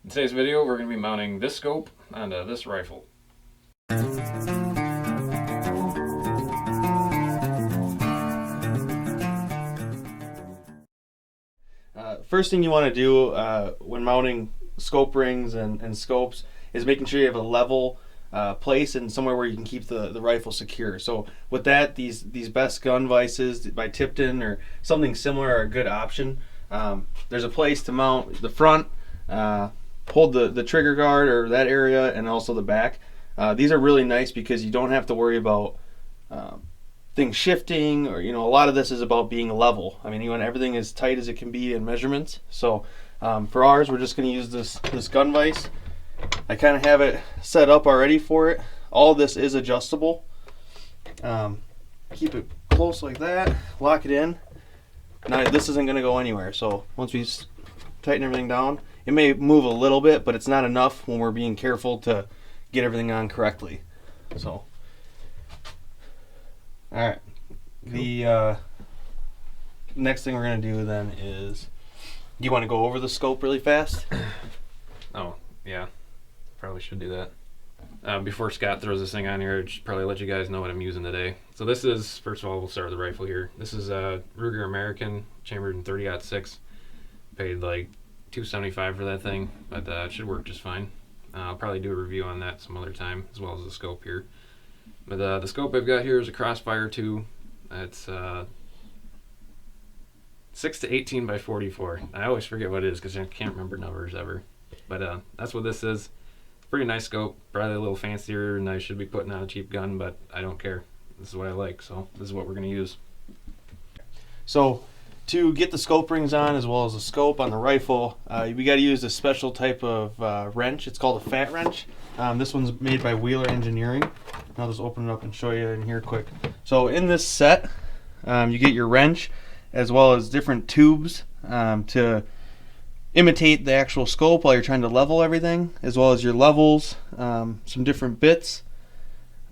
In today's video, we're going to be mounting this scope onto this rifle. First thing you want to do when mounting scope rings and scopes is making sure you have a level place and somewhere where you can keep the rifle secure. So with that, these best gun vices by Tipton or something similar are a good option. There's a place to mount the front, hold the trigger guard or that area, and also the back. These are really nice because you don't have to worry about things shifting, or a lot of this is about being level. I mean, you want everything as tight as it can be in measurements. So for ours, we're just going to use this gun vise. I kind of have it set up already for it. All this is adjustable. Keep it close like that, lock it in. Now this isn't going to go anywhere, so once we tighten everything down, it may move a little bit, but it's not enough when we're being careful to get everything on correctly. So alright, the next thing we're going to do then is, do you want to go over the scope really fast? Oh, yeah. Probably should do that. Before Scott throws this thing on here, I should probably let you guys know what I'm using today. So this is, first of all, we'll start with the rifle here. This is a Ruger American, chambered in 30-06. Paid like $275 for that thing, but it should work just fine. I'll probably do a review on that some other time, as well as the scope here. But the scope I've got here is a Crossfire 2. It's 6 to 18 by 44. I always forget what it is because I can't remember numbers ever. But that's what this is. Pretty nice scope, probably a little fancier than I should be putting on a cheap gun, but I don't care. This is what I like, so this is what we're going to use. So to get the scope rings on, as well as the scope on the rifle, we got to use this special type of wrench. It's called a fat wrench. This one's made by Wheeler Engineering. I'll just open it up and show you in here quick. So in this set, you get your wrench as well as different tubes to imitate the actual scope while you're trying to level everything, as well as your levels, some different bits.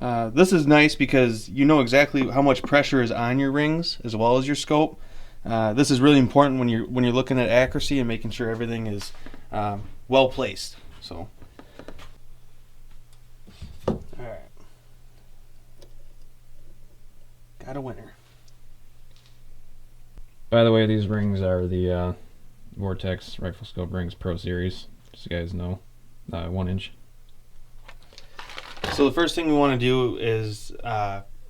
This is nice because you know exactly how much pressure is on your rings as well as your scope. This is really important when you're looking at accuracy and making sure everything is well placed. So, all right, got a winner. By the way, these rings are the Vortex Rifle Scope Rings Pro Series, just so you guys know, 1 inch. So the first thing we want to do is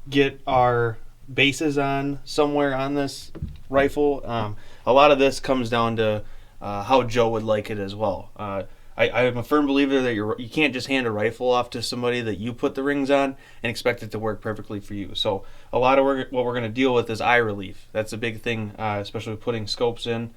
get our bases on somewhere on this rifle. A lot of this comes down to how Joe would like it as well. I am a firm believer that you can't just hand a rifle off to somebody that you put the rings on and expect it to work perfectly for you. So a lot of what we're going to deal with is eye relief. That's a big thing, especially with putting scopes in.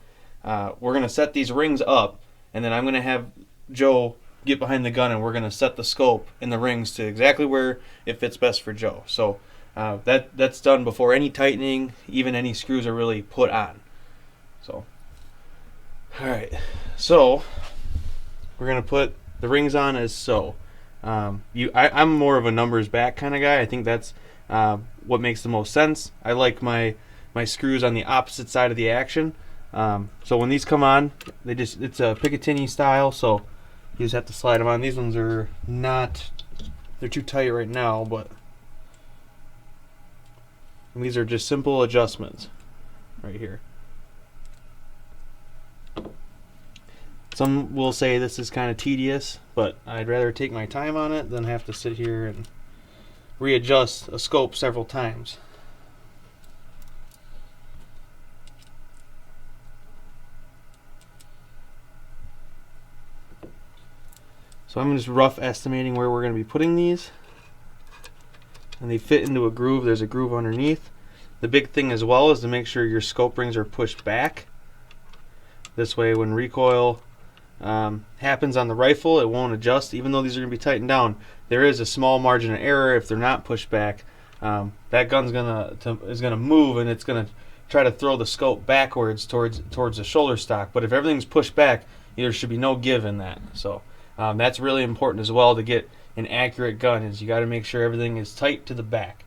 We're going to set these rings up, and then I'm going to have Joe get behind the gun, and we're going to set the scope and the rings to exactly where it fits best for Joe. So that's done before any tightening, even any screws are really put on. So, all right. So we're going to put the rings on as so. I'm more of a numbers back kind of guy. I think that's what makes the most sense. I like my screws on the opposite side of the action. So when these come on, it's a Picatinny style, so you just have to slide them on. These ones are not, they're too tight right now, but these are just simple adjustments right here. Some will say this is kind of tedious, but I'd rather take my time on it than have to sit here and readjust a scope several times. So I'm just rough estimating where we're going to be putting these. And they fit into a groove. There's a groove underneath. The big thing as well is to make sure your scope rings are pushed back. This way when recoil happens on the rifle, it won't adjust. Even though these are going to be tightened down, there is a small margin of error if they're not pushed back. That gun's is gonna move, and it's gonna try to throw the scope backwards towards the shoulder stock. But if everything's pushed back, there should be no give in that. So that's really important as well to get an accurate gun. Is you got to make sure everything is tight to the back.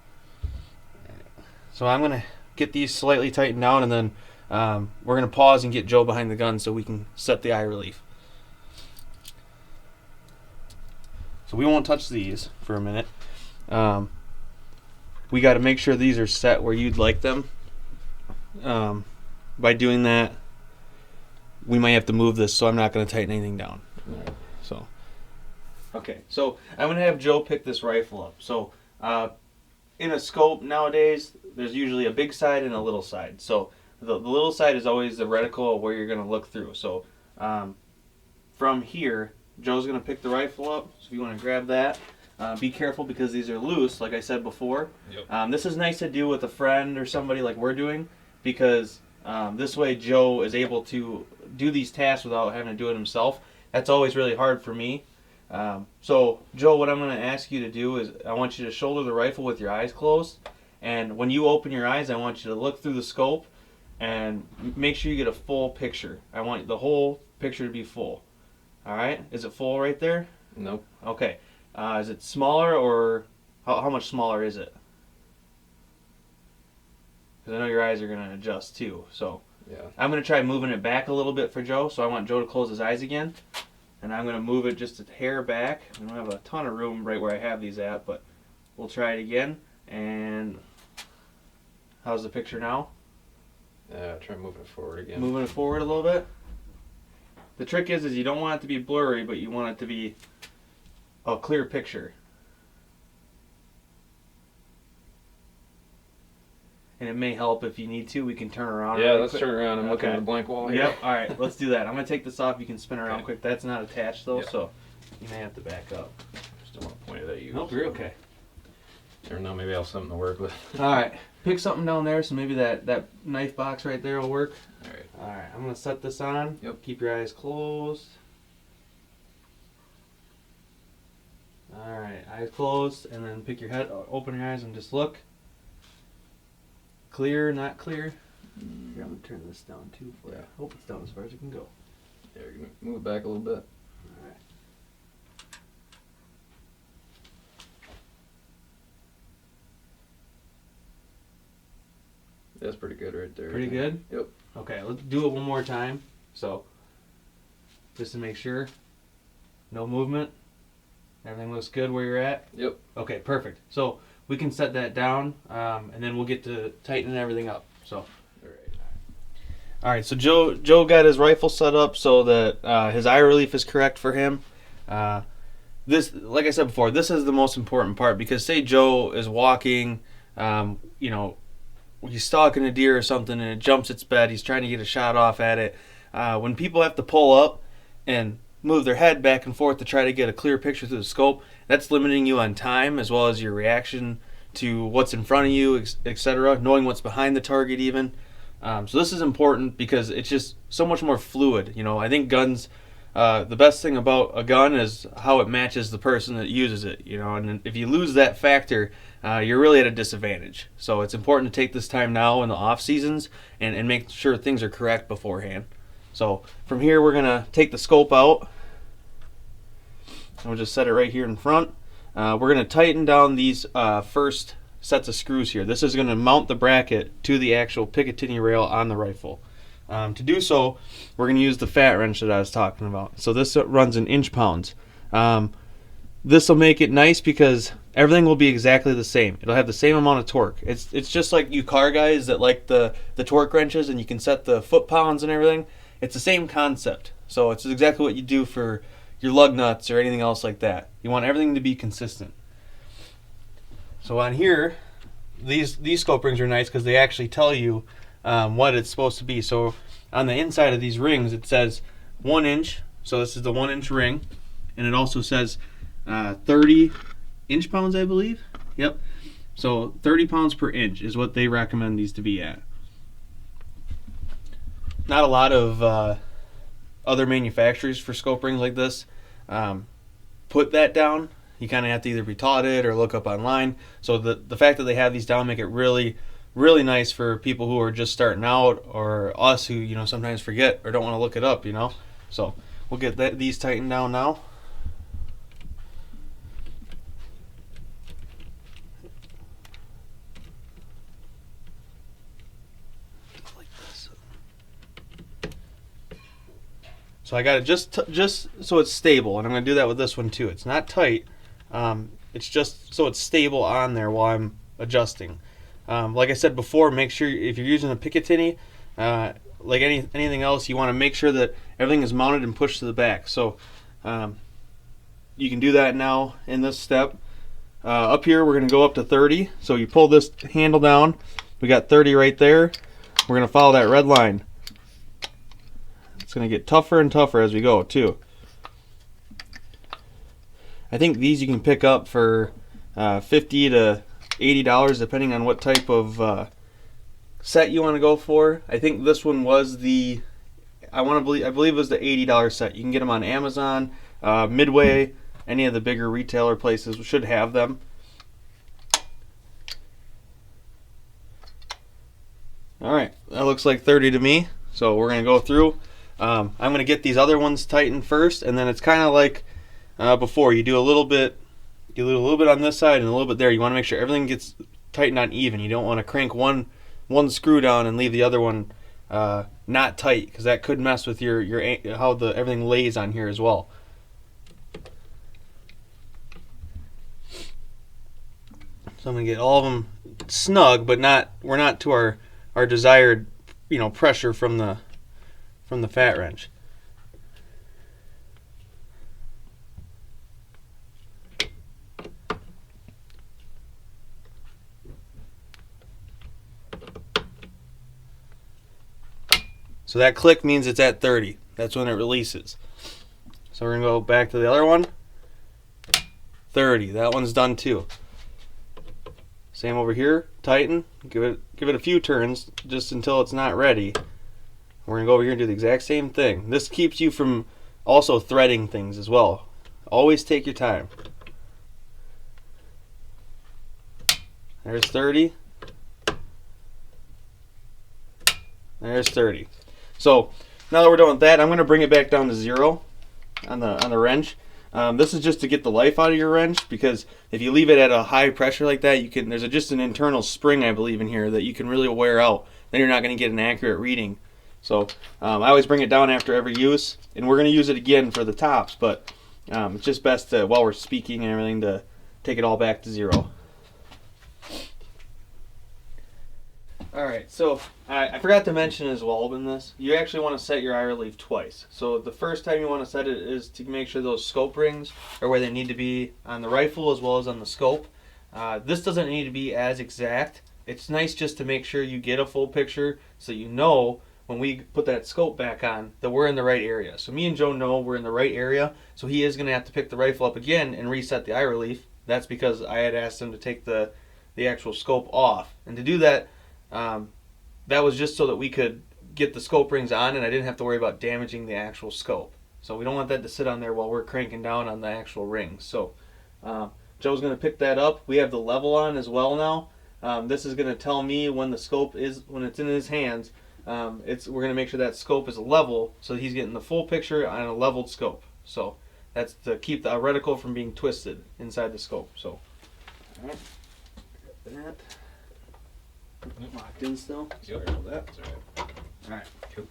So I'm gonna get these slightly tightened down, and then we're gonna pause and get Joe behind the gun so we can set the eye relief. So we won't touch these for a minute. We got to make sure these are set where you'd like them. By doing that, we might have to move this, so I'm not going to tighten anything down. So, okay, so I'm going to have Joe pick this rifle up. So, in a scope nowadays, there's usually a big side and a little side. So, the little side is always the reticle of where you're going to look through. So, from here, Joe's going to pick the rifle up. So, if you want to grab that, be careful because these are loose, like I said before. Yep. This is nice to do with a friend or somebody like we're doing because this way Joe is able to do these tasks without having to do it himself. That's always really hard for me. So, Joe, what I'm going to ask you to do is I want you to shoulder the rifle with your eyes closed. And when you open your eyes, I want you to look through the scope and make sure you get a full picture. I want the whole picture to be full. All right? Is it full right there? Nope. Okay. Is it smaller or how much smaller is it? Because I know your eyes are going to adjust too. So Yeah. I'm going to try moving it back a little bit for Joe. So I want Joe to close his eyes again. And I'm going to move it just a hair back. I don't have a ton of room right where I have these at, but we'll try it again. And how's the picture now? Try moving it forward again. Moving it forward a little bit. The trick is you don't want it to be blurry, but you want it to be a clear picture. And it may help if you need to. We can turn around. Yeah, really let's quick. turn around and look Okay. at the blank wall here. Yep. All right, let's do that. I'm gonna take this off. You can spin around Okay. quick. That's not attached though, Yep. so you may have to back up. Just don't want to point it at you. Nope, you're okay. Never know, maybe I'll have something to work with. All right, pick something down there. So maybe that knife box right there will work. All right. All right, I'm gonna set this on. Yep. Keep your eyes closed. All right, eyes closed, and then pick your head, open your eyes, and just look. Clear, not clear. Here, I'm gonna turn this down too for you. Yeah. Hope it's down as far as it can go. Yeah, you're gonna move it back a little bit. All right. That's pretty good right there. Pretty good? Yep. Okay, let's do it one more time. So, just to make sure, no movement. Everything looks good where you're at. Yep. Okay, perfect. So we can set that down, and then we'll get to tightening everything up. So. All right. So Joe got his rifle set up so that his eye relief is correct for him. This, like I said before, this is the most important part because say Joe is walking, he's stalking a deer or something and it jumps its bed. He's trying to get a shot off at it. When people have to pull up and move their head back and forth to try to get a clear picture through the scope, that's limiting you on time as well as your reaction to what's in front of you, etc., knowing what's behind the target even. So this is important because it's just so much more fluid. I think guns, the best thing about a gun is how it matches the person that uses it, and if you lose that factor, you're really at a disadvantage. So it's important to take this time now in the off seasons and make sure things are correct beforehand. So from here, we're going to take the scope out. And we'll just set it right here in front. We're going to tighten down these first sets of screws here. This is going to mount the bracket to the actual Picatinny rail on the rifle. To do so, we're going to use the fat wrench that I was talking about. So this runs in inch-pounds. This will make it nice because everything will be exactly the same. It'll have the same amount of torque. It's just like you car guys that like the torque wrenches and you can set the foot-pounds and everything. It's the same concept. So it's exactly what you do for your lug nuts or anything else like that. You want everything to be consistent. So on here, these scope rings are nice because they actually tell you what it's supposed to be. So on the inside of these rings, it says 1 inch. So this is the 1 inch ring. And it also says 30 inch pounds, I believe. Yep. So 30 pounds per inch is what they recommend these to be at. Not a lot of other manufacturers for scope rings like this put that down. You kind of have to either be taught it or look up online. So the fact that they have these down make it really, really nice for people who are just starting out or us who sometimes forget or don't want to look it up. So we'll get these tightened down now. So I got it just so it's stable, and I'm going to do that with this one too. It's not tight, It's just so it's stable on there while I'm adjusting. Like I said before, make sure if you're using a Picatinny, like anything else, you want to make sure that everything is mounted and pushed to the back. So you can do that now in this step. Up here, we're going to go up to 30. So you pull this handle down. We got 30 right there. We're going to follow that red line. It's going to get tougher and tougher as we go, too. I think these you can pick up for $50 to $80, depending on what type of set you want to go for. I think this one was I believe it was the $80 set. You can get them on Amazon, Midway, any of the bigger retailer places should have them. Alright, that looks like 30 to me. So we're going to go through. I'm going to get these other ones tightened first, and then it's kind of like before. You do a little bit on this side and a little bit there. You want to make sure everything gets tightened on even. You don't want to crank one screw down and leave the other one not tight, because that could mess with your how everything lays on here as well. So I'm gonna get all of them snug, but we're not to our desired pressure from the fat wrench. So that click means it's at 30. That's when it releases. So we're going to go back to the other one. 30. That one's done too. Same over here. Tighten. Give it a few turns just until it's not ready. We're going to go over here and do the exact same thing. This keeps you from also threading things as well. Always take your time. There's 30. There's 30. So now that we're done with that, I'm going to bring it back down to 0 on the wrench. This is just to get the life out of your wrench, because if you leave it at a high pressure like that, there's just an internal spring, I believe, in here that you can really wear out. Then you're not going to get an accurate reading. So I always bring it down after every use, and we're going to use it again for the tops, but it's just best to, while we're speaking and everything, to take it all back to 0. Alright, so I forgot to mention as well in this, you actually want to set your eye relief twice. So the first time you want to set it is to make sure those scope rings are where they need to be on the rifle as well as on the scope. This doesn't need to be as exact. It's nice just to make sure you get a full picture so you know when we put that scope back on that we're in the right area. So me and Joe know we're in the right area, so he is going to have to pick the rifle up again and reset the eye relief. That's because I had asked him to take the actual scope off. And to do that, that was just so that we could get the scope rings on and I didn't have to worry about damaging the actual scope. So we don't want that to sit on there while we're cranking down on the actual rings. So Joe's going to pick that up. We have the level on as well now. This is going to tell me when the scope is, when it's in his hands, we're going to make sure that scope is level so he's getting the full picture on a leveled scope. So that's to keep the reticle from being twisted inside the scope. So, all right, that. Locked in still. Yep. Sorry about that. That's all right. Alright. Cool.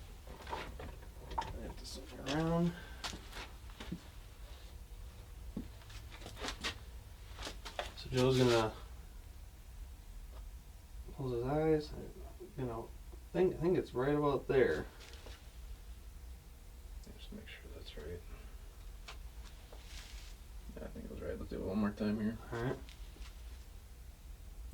I have to switch it around. So Joe's gonna close his eyes. I think it's right about there. Just make sure that's right. Yeah, I think it was right. Let's do it one more time here. Alright.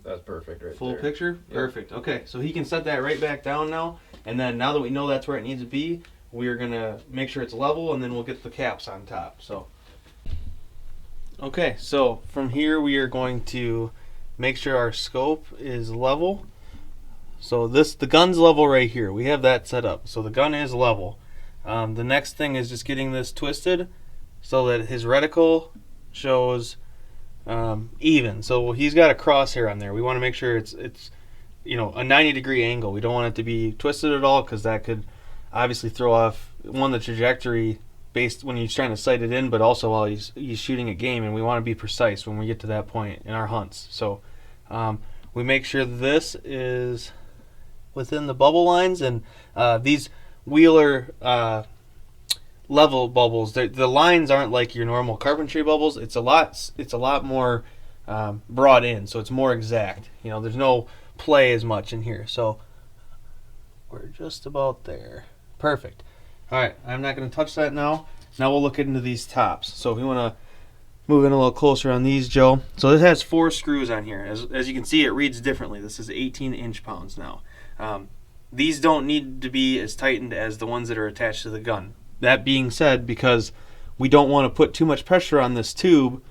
That's perfect right Full there. picture? Yep. Perfect. Okay, so he can set that right back down now. And then now that we know that's where it needs to be, we're going to make sure it's level, and then we'll get the caps on top. So, okay, so from here we are going to make sure our scope is level. So the gun's level right here. We have that set up. So the gun is level. The next thing is just getting this twisted so that his reticle shows even. So he's got a crosshair on there. We want to make sure it's a 90-degree angle. We don't want it to be twisted at all, because that could obviously throw off the trajectory based when he's trying to sight it in, but also while he's shooting a game. And we want to be precise when we get to that point in our hunts. So we make sure this is within the bubble lines, and these Wheeler level bubbles. The lines aren't like your normal carpentry bubbles. It's a lot more brought in, so it's more exact. There's no play as much in here. So we're just about there. Perfect. All right, I'm not going to touch that now. Now we'll look into these tops. So if you want to move in a little closer on these, Joe. So this has 4 screws on here. As you can see, it reads differently. This is 18 inch-pounds now. These don't need to be as tightened as the ones that are attached to the gun. That being said, because we don't want to put too much pressure on this tube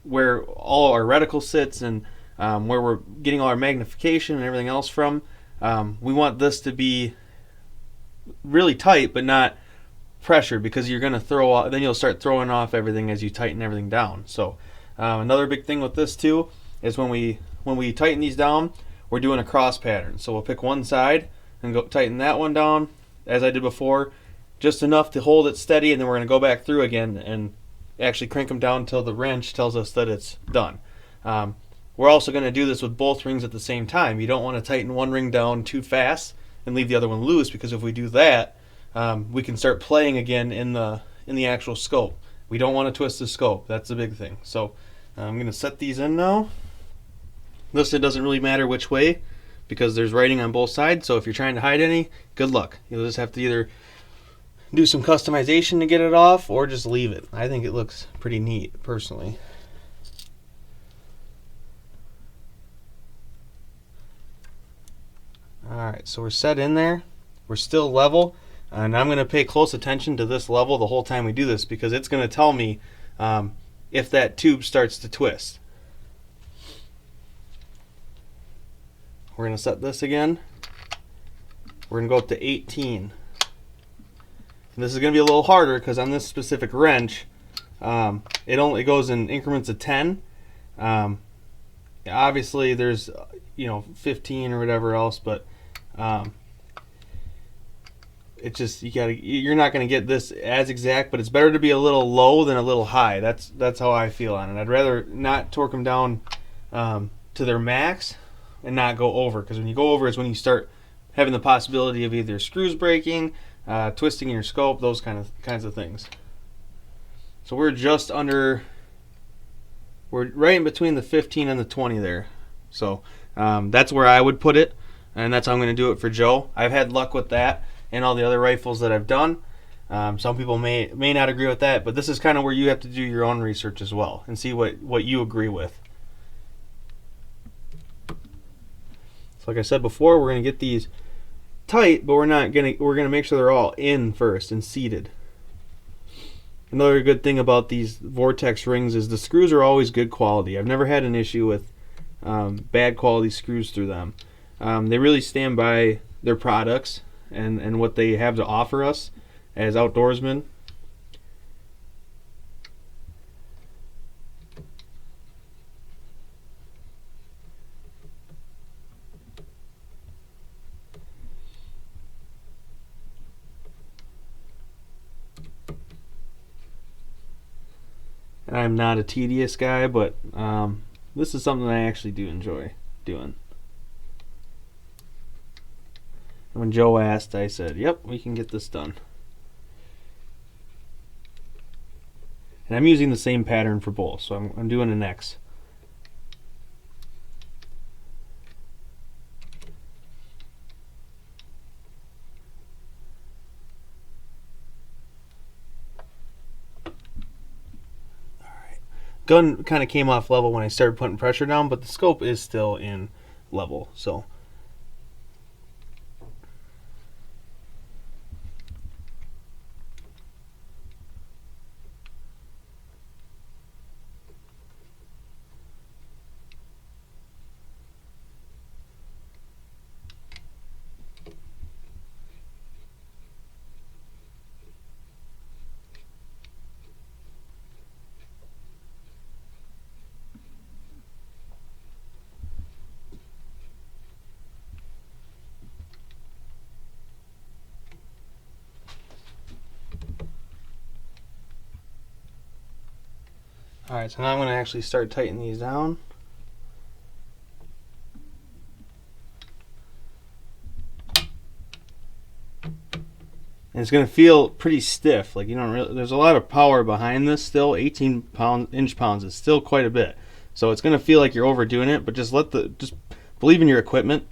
where all our reticle sits and where we're getting all our magnification and everything else from, we want this to be really tight but not pressure, because you're going to then you'll start throwing off everything as you tighten everything down. So another big thing with this too is when we tighten these down, we're doing a cross pattern. So we'll pick one side and go tighten that one down as I did before, just enough to hold it steady, and then we're going to go back through again and actually crank them down until the wrench tells us that it's done. We're also going to do this with both rings at the same time. You don't want to tighten one ring down too fast and leave the other one loose, because if we do that, we can start playing again in the actual scope. We don't want to twist the scope. That's the big thing. So I'm going to set these in now. This, it doesn't really matter which way, because there's writing on both sides. So if you're trying to hide any, good luck. You'll just have to either do some customization to get it off or just leave it. I think it looks pretty neat, personally. Alright, so we're set in there. We're still level. And I'm going to pay close attention to this level the whole time we do this, because it's going to tell me if that tube starts to twist. We're going to set this again. We're going to go up to 18. And this is going to be a little harder because on this specific wrench, it only goes in increments of 10. Obviously, there's 15 or whatever else, but it's just you're not going to get this as exact, but it's better to be a little low than a little high. That's how I feel on it. I'd rather not torque them down to their max and not go over, because when you go over is when you start having the possibility of either screws breaking, twisting your scope, those kinds of things. So we're right in between the 15 and the 20 there. So that's where I would put it, and that's how I'm going to do it for Joe. I've had luck with that and all the other rifles that I've done. Some people may not agree with that, but this is kind of where you have to do your own research as well and see what you agree with. So like I said before, we're going to get these tight, but we're going to make sure they're all in first and seated. Another good thing about these Vortex rings is the screws are always good quality. I've never had an issue with bad quality screws through them. They really stand by their products and what they have to offer us as outdoorsmen. And I'm not a tedious guy, but this is something I actually do enjoy doing. And when Joe asked, I said, yep, we can get this done. And I'm using the same pattern for both, so I'm doing an X. Gun kind of came off level when I started putting pressure down, but the scope is still in level. So alright, so now I'm going to actually start tightening these down. and it's going to feel pretty stiff. Like you don't really, there's a lot of power behind this still. 18 inch-pounds is still quite a bit. So it's going to feel like you're overdoing it, but just believe in your equipment.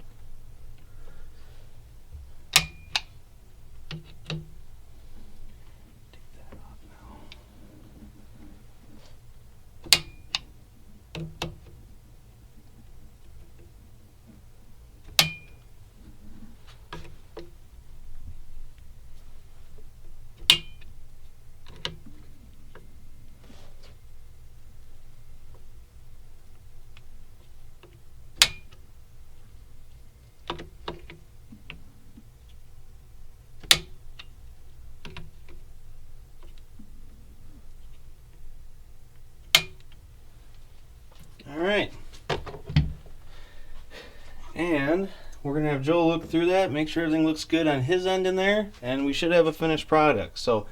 All right. And we're going to have Joe look through that, make sure everything looks good on his end in there, and we should have a finished product. So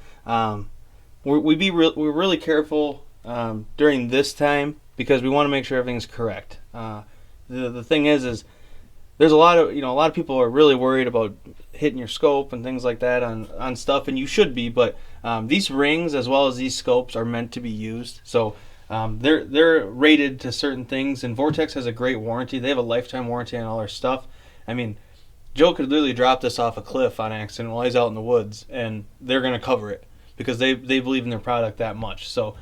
we're really careful during this time because we want to make sure everything's correct. The thing is there's a lot of people are really worried about hitting your scope and things like that on stuff, and you should be, but these rings as well as these scopes are meant to be used. So they're rated to certain things, and Vortex has a great warranty. They have a lifetime warranty on all their stuff. I mean, Joe could literally drop this off a cliff on accident while he's out in the woods, and they're going to cover it because they believe in their product that much. So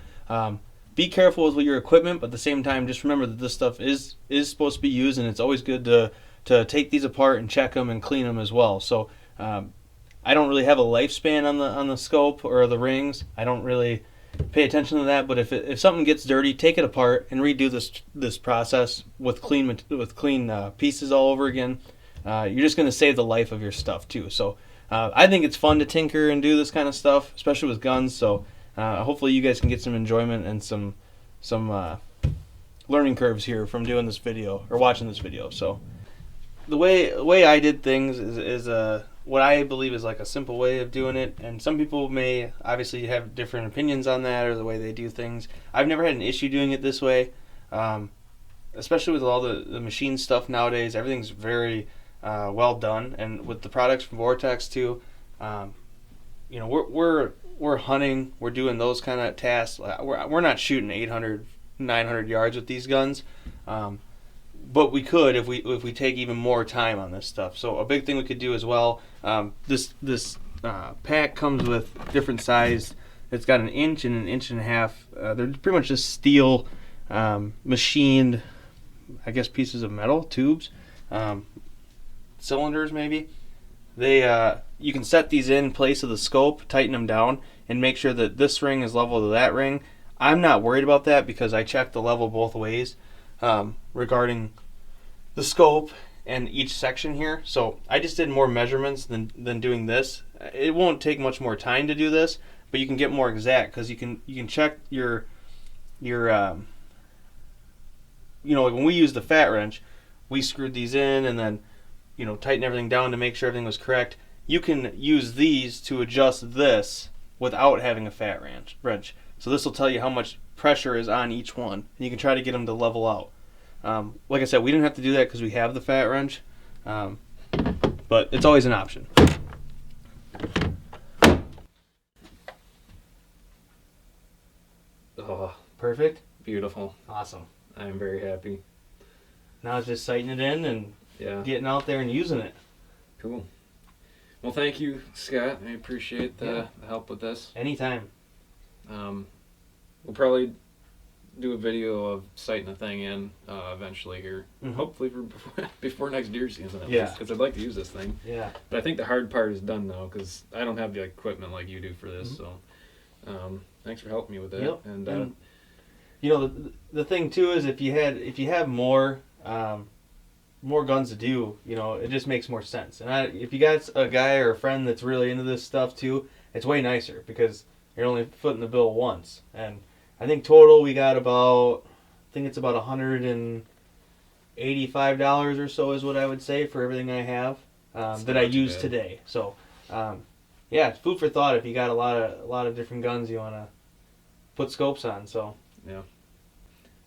be careful with your equipment, but at the same time, just remember that this stuff is supposed to be used, and it's always good to take these apart and check them and clean them as well. So I don't really have a lifespan on the scope or the rings. I don't really pay attention to that, but if something gets dirty, take it apart and redo this process with clean pieces all over again. You're just going to save the life of your stuff too. So I think it's fun to tinker and do this kind of stuff, especially with guns. So hopefully you guys can get some enjoyment and some learning curves here from doing this video or watching this video. So the way I did things is what I believe is like a simple way of doing it, and some people may obviously have different opinions on that or the way they do things. I've never had an issue doing it this way, especially with all the machine stuff nowadays. Everything's very well done, and with the products from Vortex too. We're hunting, we're doing those kind of tasks. We're not shooting 800, 900 yards with these guns. But we could if we take even more time on this stuff. So a big thing we could do as well. This pack comes with different size. It's got an inch and an inch and a half. They're pretty much just steel machined, I guess, pieces of metal tubes, cylinders maybe. You can set these in place of the scope, tighten them down, and make sure that this ring is level to that ring. I'm not worried about that because I checked the level both ways. Regarding the scope and each section here. So I just did more measurements than doing this. It won't take much more time to do this, but you can get more exact because you can check your like when we used the fat wrench, we screwed these in and then tighten everything down to make sure everything was correct. You can use these to adjust this without having a fat wrench. So this will tell you how much pressure is on each one, and you can try to get them to level out. Like I said, we didn't have to do that because we have the fat wrench, but it's always an option. Oh, Perfect. beautiful. Awesome. I am very happy. Now it's just sighting it in and getting out there and using it. Cool. Well, thank you, Scott. I appreciate the help with this. Anytime. We'll probably do a video of sighting the thing in eventually here. Mm-hmm. Hopefully before next deer season at Yeah. least, because I'd like to use this thing. Yeah. But I think the hard part is done now because I don't have the equipment like you do for this. Mm-hmm. So thanks for helping me with that. Yep. And the thing too is if you have more guns to do, it just makes more sense. And if you got a guy or a friend that's really into this stuff too, it's way nicer because you're only footing the bill once. And I think total we got about $185 or so is what I would say for everything I have that I use today. So it's food for thought if you got a lot of different guns you want to put scopes on. So yeah.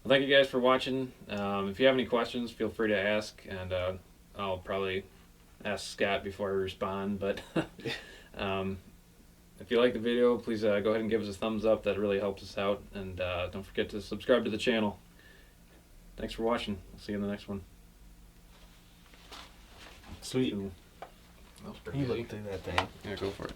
Well, thank you guys for watching. If you have any questions, feel free to ask, and I'll probably ask Scott before I respond. But if you like the video, please go ahead and give us a thumbs up. That really helps us out. And don't forget to subscribe to the channel. Thanks for watching. We'll see you in the next one. Sweet. That was pretty You easy. look through that thing. Yeah, go for it.